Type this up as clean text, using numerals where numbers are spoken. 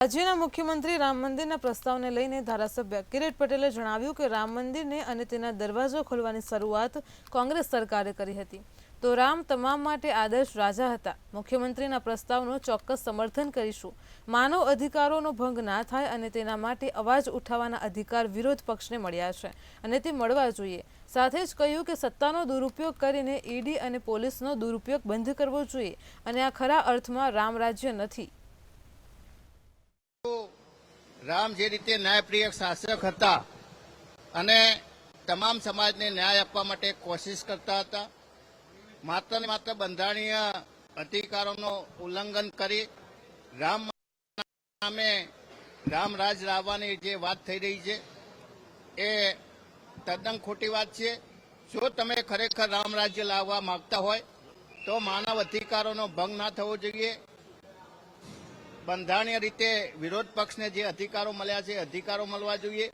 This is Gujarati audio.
રાજ્યના મુખ્યમંત્રી રામ મંદિરના પ્રસ્તાવને લઈને ધારાસભ્ય કિરીટ પટેલે જણાવ્યું કે રામ મંદિરને અને તેના દરવાજો ખોલવાની શરૂઆત કોંગ્રેસ સરકારે કરી હતી, તો રામ તમામ માટે આદર્શ રાજા હતા। મુખ્યમંત્રીના પ્રસ્તાવનું ચોક્કસ સમર્થન કરીશું। માનવ અધિકારોનો ભંગ ના થાય અને તેના માટે અવાજ ઉઠાવવાના અધિકાર વિરોધ પક્ષને મળ્યા છે અને તે મળવા જોઈએ। સાથે જ કહ્યું કે સત્તાનો દુરુપયોગ કરીને ઈડી અને પોલીસનો દુરુપયોગ બંધ કરવો જોઈએ અને આ ખરા અર્થમાં રામ રાજ્ય નથી। રામ જે રીતે ન્યાયપ્રિય શાસક હતા અને તમામ સમાજને ન્યાય આપવા માટે કોશિશ કરતા હતા, માત્ર ને માત્ર બંધારણીય અધિકારોનો ઉલ્લંઘન કરી રામ નામે રામરાજ લાવવાની જે વાત થઈ રહી છે એ તદ્દન ખોટી વાત છે। જો તમે ખરેખર રામ રાજ્ય લાવવા માંગતા હોય તો માનવ અધિકારોનો ભંગ ના થવો જોઈએ। બંધારણીય રીતે વિરોધ પક્ષને જે અધિકારો મળ્યા છે અધિકારો મળવા જોઈએ।